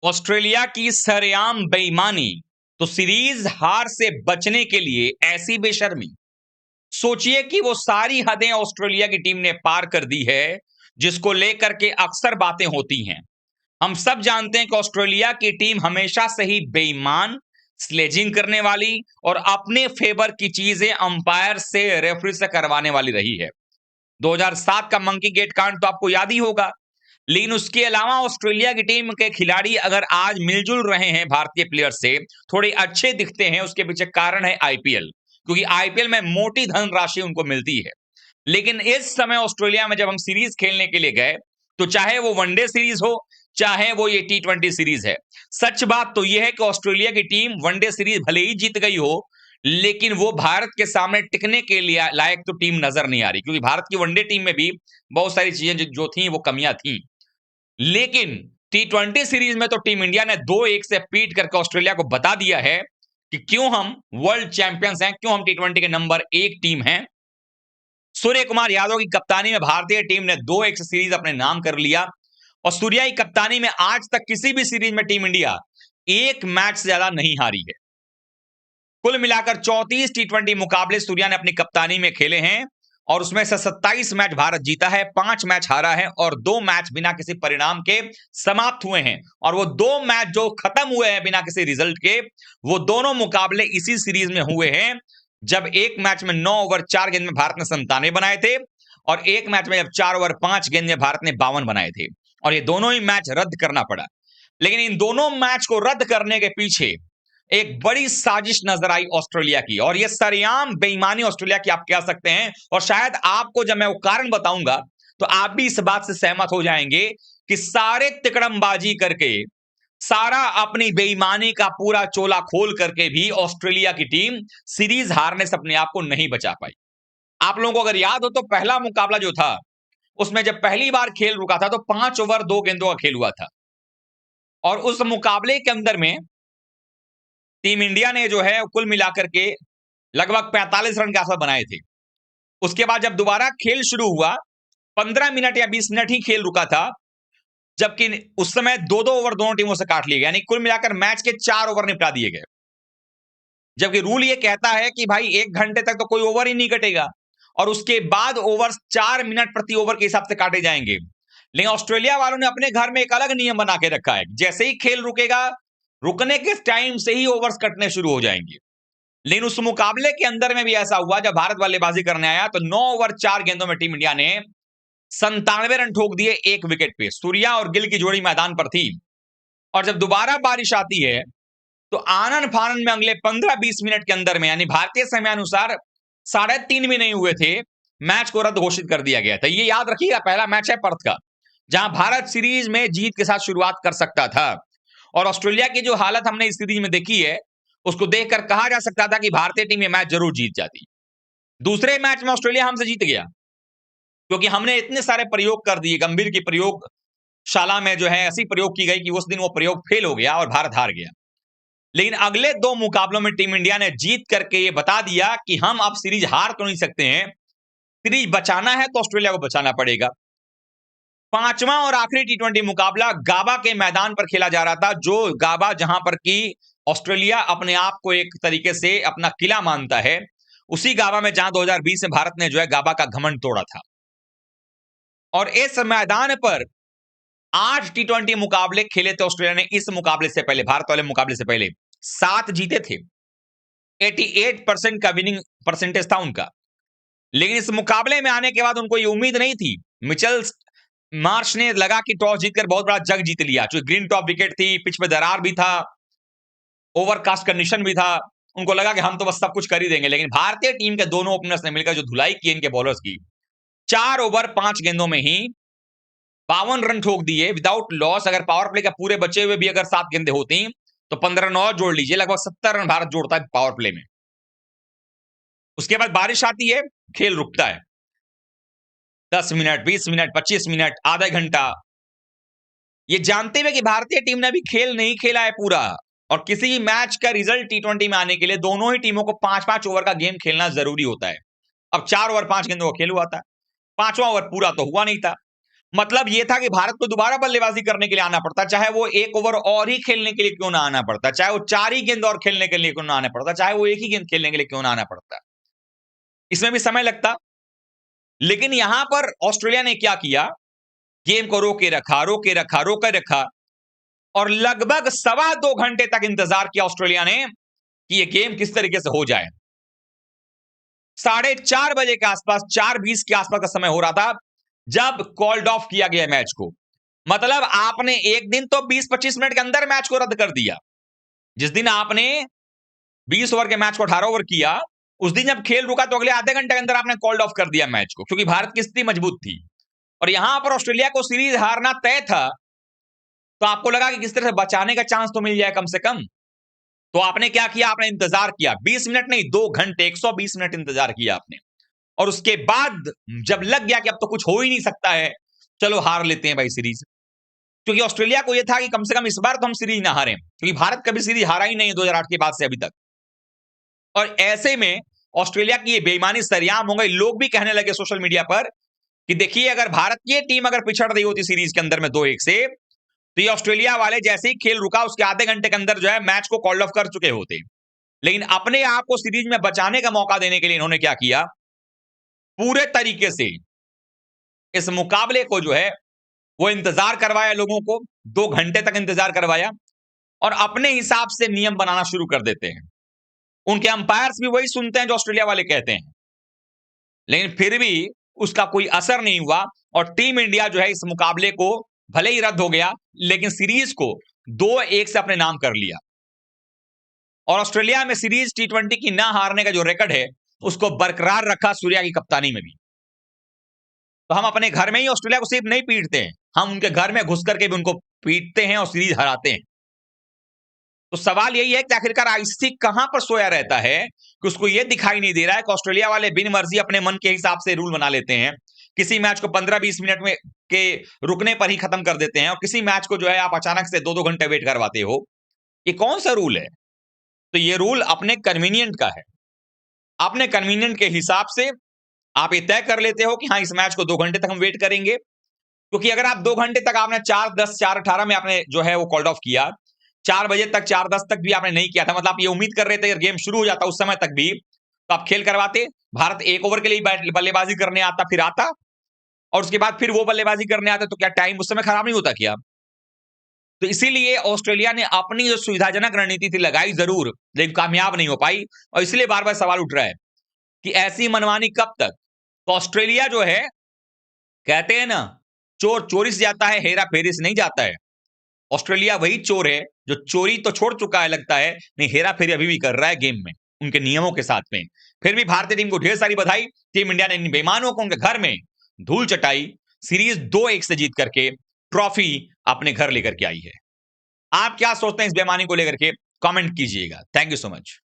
Australia की सरेआम बेईमानी तो सीरीज हार से बचने के लिए ऐसी बेशर्मी। सोचिए कि वो सारी हदें ऑस्ट्रेलिया की टीम ने पार कर दी है जिसको लेकर के अक्सर बातें होती हैं। हम सब जानते हैं कि ऑस्ट्रेलिया की टीम हमेशा से ही बेईमान, स्लेजिंग करने वाली और अपने फेवर की चीजें अंपायर से, रेफरी से करवाने वाली रही है। 2007 का मंकी गेट कांड तो आपको याद ही होगा। लेकिन उसके अलावा ऑस्ट्रेलिया की टीम के खिलाड़ी अगर आज मिलजुल रहे हैं भारतीय प्लेयर से, थोड़े अच्छे दिखते हैं, उसके पीछे कारण है आईपीएल। क्योंकि आईपीएल में मोटी धनराशि उनको मिलती है। लेकिन इस समय ऑस्ट्रेलिया में जब हम सीरीज खेलने के लिए गए, तो चाहे वो वनडे सीरीज हो, चाहे वो ये T20 सीरीज है, सच बात तो यह है कि ऑस्ट्रेलिया की टीम वनडे सीरीज भले ही जीत गई हो, लेकिन वो भारत के सामने टिकने के लिए लायक तो टीम नजर नहीं आ रही। क्योंकि भारत की वनडे टीम में भी बहुत सारी चीजें जो थी वो कमियां थी। लेकिन T20 सीरीज में तो टीम इंडिया ने 2-1 से पीट करके ऑस्ट्रेलिया को बता दिया है कि क्यों हम वर्ल्ड चैंपियंस हैं, क्यों हम T20 के नंबर 1 टीम हैं। सूर्य कुमार यादव की कप्तानी में भारतीय टीम ने 2-1 से सीरीज अपने नाम कर लिया। और सूर्या की कप्तानी में आज तक किसी भी सीरीज में टीम इंडिया एक मैच से ज्यादा नहीं हारी है। कुल मिलाकर 34 T20 मुकाबले सूर्या ने अपनी कप्तानी में खेले हैं और उसमें से 27 मैच भारत जीता है, 5 मैच हारा है और 2 मैच बिना किसी परिणाम के समाप्त हुए हैं। और वो 2 मैच जो खत्म हुए हैं बिना किसी रिजल्ट के, वो दोनों मुकाबले इसी सीरीज में हुए हैं जब एक मैच में 9 ओवर 4 गेंद में भारत ने 97 बनाए थे और एक मैच में जब 4 ओवर 5 गेंद में भारत ने 52 बनाए थे। और ये दोनों ही मैच रद्द करना पड़ा। लेकिन इन दोनों मैच को रद्द करने के पीछे एक बड़ी साजिश नजर आई ऑस्ट्रेलिया की, और यह सरेआम बेईमानी ऑस्ट्रेलिया की आप कह सकते हैं। और शायद आपको जब मैं वो कारण बताऊंगा तो आप भी इस बात से सहमत हो जाएंगे कि सारे तिकड़मबाजी करके, सारा अपनी बेईमानी का पूरा चोला खोल करके भी ऑस्ट्रेलिया की टीम सीरीज हारने से अपने आप को नहीं बचा पाई। आप लोगों को अगर याद हो तो पहला मुकाबला जो था, उसमें जब पहली बार खेल रुका था तो 5 ओवर 2 गेंदों का खेल हुआ था। और उस मुकाबले के अंदर में टीम इंडिया ने जो है कुल मिलाकर के लगभग 45 रन के आसपास बनाए थे। उसके बाद जब दोबारा खेल शुरू हुआ, 15 मिनट या 20 मिनट ही खेल रुका था, जबकि उस समय 2-2 ओवर दोनों टीमों से काट लिए गए, यानी कुल मिलाकर मैच के 4 ओवर निपटा दिए गए। जबकि रूल ये कहता है कि भाई 1 घंटे तक तो कोई ओवर ही नहीं कटेगा और उसके बाद ओवर 4 मिनट प्रति ओवर के हिसाब से काटे जाएंगे। लेकिन ऑस्ट्रेलिया वालों ने अपने घर में एक अलग नियम बना के रखा है, जैसे ही खेल रुकेगा, रुकने के टाइम से ही ओवर्स कटने शुरू हो जाएंगे। लेकिन उस मुकाबले के अंदर में भी ऐसा हुआ, जब भारत बल्लेबाजी करने आया तो 9 ओवर 4 गेंदों में टीम इंडिया ने 97 रन ठोक दिए 1 विकेट पे। सूर्या और गिल की जोड़ी मैदान पर थी। और जब दोबारा बारिश आती है तो आनन फानन में अगले 15-20 मिनट के अंदर में, यानी भारतीय समय अनुसार 3:30 भी नहीं हुए थे, मैच को रद्द घोषित कर दिया गया था। ये याद रखिएगा, पहला मैच है पर्थ का, जहां भारत सीरीज में जीत के साथ शुरुआत कर सकता था। और ऑस्ट्रेलिया की जो हालत हमने इस सीरीज में देखी है, उसको देखकर कहा जा सकता था कि भारतीय टीम ये मैच जरूर जीत जाती। दूसरे मैच में ऑस्ट्रेलिया हमसे जीत गया क्योंकि हमने इतने सारे प्रयोग कर दिए। गंभीर की प्रयोगशाला में जो है ऐसी प्रयोग की गई कि उस दिन वो प्रयोग फेल हो गया और भारत हार गया। लेकिन अगले 2 मुकाबलों में टीम इंडिया ने जीत करके ये बता दिया कि हम अब सीरीज हार तो नहीं सकते हैं, सीरीज बचाना है तो ऑस्ट्रेलिया को बचाना पड़ेगा। 5वां और आखिरी T20 मुकाबला गाबा के मैदान पर खेला जा रहा था, जो गाबा जहां पर की ऑस्ट्रेलिया अपने आप को एक तरीके से अपना किला मानता है, उसी गाबा में जहां 2020 में भारत ने जो है गाबा का घमंड तोड़ा था। और इस मैदान पर 8 T20 मुकाबले खेले थे ऑस्ट्रेलिया ने। इस मुकाबले से पहले, भारत वाले मुकाबले से पहले 7 जीते थे, 88% का विनिंग परसेंटेज था उनका। लेकिन इस मुकाबले में आने के बाद उनको ये उम्मीद नहीं थी। मिचेल मार्श ने लगा कि टॉस जीतकर बहुत बड़ा जग जीत लिया, जो ग्रीन टॉप विकेट थी, पिच पे दरार भी था, ओवरकास्ट कंडीशन भी था। उनको लगा कि हम तो बस सब कुछ कर ही देंगे। लेकिन भारतीय टीम के दोनों ओपनर्स ने मिलकर जो धुलाई की इनके बॉलर्स की, 4 ओवर 5 गेंदों में ही 52 रन ठोक दिए विदाउट लॉस। अगर पावर प्ले का पूरे बचे हुए भी अगर 7 गेंदें होती तो 15-9 जोड़ लीजिए, लगभग 70 रन भारत जोड़ता है पावर प्ले में। उसके बाद बारिश आती है, खेल रुकता है। 10 मिनट, 20 मिनट, 25 मिनट, आधा घंटा, ये जानते हुए कि भारतीय टीम ने अभी खेल नहीं खेला है पूरा, और किसी मैच का रिजल्ट T20 में आने के लिए दोनों ही टीमों को 5-5 ओवर का गेम खेलना जरूरी होता है। अब 4 ओवर 5 गेंदों का खेल हुआ था, 5वां ओवर पूरा तो हुआ नहीं था। मतलब ये था कि भारत को दोबारा बल्लेबाजी करने के लिए आना पड़ता, चाहे वो एक ओवर और ही खेलने के लिए क्यों ना आना पड़ता, चाहे वो 4 ही गेंद और खेलने के लिए क्यों ना आना पड़ता, चाहे वो एक ही गेंद खेलने के लिए क्यों ना आना पड़ता। इसमें भी समय लगता। लेकिन यहां पर ऑस्ट्रेलिया ने क्या किया, गेम को रोके रखा, रोके रखा, रोके रखा, और लगभग 2.25 घंटे तक इंतजार किया ऑस्ट्रेलिया ने कि ये गेम किस तरीके से हो जाए। 4:30 बजे के आसपास, 4:20 के आसपास का समय हो रहा था जब कॉल्ड ऑफ किया गया मैच को। मतलब आपने एक दिन तो 20-25 मिनट के अंदर मैच को रद्द कर दिया। जिस दिन आपने 20 ओवर के मैच को 18 ओवर किया, उस दिन जब खेल रुका तो अगले आधे घंटे के अंदर आपने कॉल्ड ऑफ कर दिया मैच को, क्योंकि भारत की स्थिति मजबूत थी और यहां पर ऑस्ट्रेलिया को सीरीज हारना तय था। तो आपको लगा कि किस तरह से बचाने का चांस तो मिल जाए कम से कम। तो आपने क्या किया, आपने इंतजार किया, 20 मिनट नहीं, 2 घंटे, 120 मिनट इंतजार किया आपने। और उसके बाद जब लग गया कि अब तो कुछ हो ही नहीं सकता है, चलो हार लेते हैं भाई सीरीज। क्योंकि ऑस्ट्रेलिया को यह था कि कम से कम इस बार तो हम सीरीज ना हारें, क्योंकि भारत कभी सीरीज हारा ही नहीं है 2008 के बाद से अभी तक। और ऐसे में ऑस्ट्रेलिया की ये बेईमानी सरेआम हो गई। लोग भी कहने लगे सोशल मीडिया पर कि देखिए, अगर भारत की टीम अगर पिछड़ रही होती सीरीज के अंदर में 2-1 से, तो ये ऑस्ट्रेलिया वाले जैसे ही खेल रुका उसके आधे घंटे के अंदर जो है मैच को कॉल ऑफ कर चुके होते। लेकिन अपने आप को सीरीज में बचाने का मौका देने के लिए इन्होंने क्या किया, पूरे तरीके से इस मुकाबले को जो है वो इंतजार करवाया लोगों को, 2 घंटे तक इंतजार करवाया और अपने हिसाब से नियम बनाना शुरू कर देते हैं। उनके अंपायर्स भी वही सुनते हैं जो ऑस्ट्रेलिया वाले कहते हैं, लेकिन फिर भी उसका कोई असर नहीं हुआ और टीम इंडिया जो है इस मुकाबले को भले ही रद्द हो गया, लेकिन सीरीज को 2-1 से अपने नाम कर लिया। और ऑस्ट्रेलिया में सीरीज T20 की ना हारने का जो रिकॉर्ड है उसको बरकरार रखा सूर्या की कप्तानी में भी। तो हम अपने घर में ही ऑस्ट्रेलिया को सिर्फ नहीं पीटते हैं, हम उनके घर में घुस करके भी उनको पीटते हैं और सीरीज हराते हैं। तो सवाल यही है कि आखिरकार आईसीसी कहां पर सोया रहता है कि उसको यह दिखाई नहीं दे रहा है कि ऑस्ट्रेलिया वाले बिन मर्जी अपने मन के हिसाब से रूल बना लेते हैं। किसी मैच को 15-20 मिनट में के रुकने पर ही खत्म कर देते हैं और किसी मैच को जो है आप अचानक से 2-2 घंटे वेट करवाते हो। ये कौन सा रूल है? तो ये रूल अपने कन्वीनियंट का है। अपने कन्वीनियंट के हिसाब से आप ये तय कर लेते हो कि हाँ, इस मैच को 2 घंटे तक हम वेट करेंगे। क्योंकि अगर आप 2 घंटे तक आपने 4:10 4:18 में आपने जो है वो कॉल्ड ऑफ किया, 4 बजे तक 4:10 तक भी आपने नहीं किया था, मतलब आप ये उम्मीद कर रहे थे अगर गेम शुरू हो जाता उस समय तक भी तो आप खेल करवाते, भारत 1 ओवर के लिए बल्लेबाजी करने आता, फिर आता और उसके बाद फिर वो बल्लेबाजी करने आते, तो क्या टाइम उस समय खराब नहीं होता क्या? तो इसीलिए ऑस्ट्रेलिया ने अपनी जो सुविधाजनक रणनीति थी लगाई जरूर, लेकिन कामयाब नहीं हो पाई और इसलिए बार बार सवाल उठ रहा है कि ऐसी मनमानी कब तक। तो ऑस्ट्रेलिया जो है, कहते हैं ना, चोर चोरी से जाता है, हेरा फेरी से नहीं जाता है। ऑस्ट्रेलिया वही चोर है जो चोरी तो छोड़ चुका है लगता है, नहीं हेरा फेरी अभी भी कर रहा है गेम में उनके नियमों के साथ में। फिर भी भारतीय टीम को ढेर सारी बधाई, टीम इंडिया ने इन बेईमानों को उनके घर में धूल चटाई, सीरीज 2-1 से जीत करके ट्रॉफी अपने घर लेकर के आई है। आप क्या सोचते हैं इस बेईमानी को लेकर के? कमेंट कीजिएगा। Thank you so much.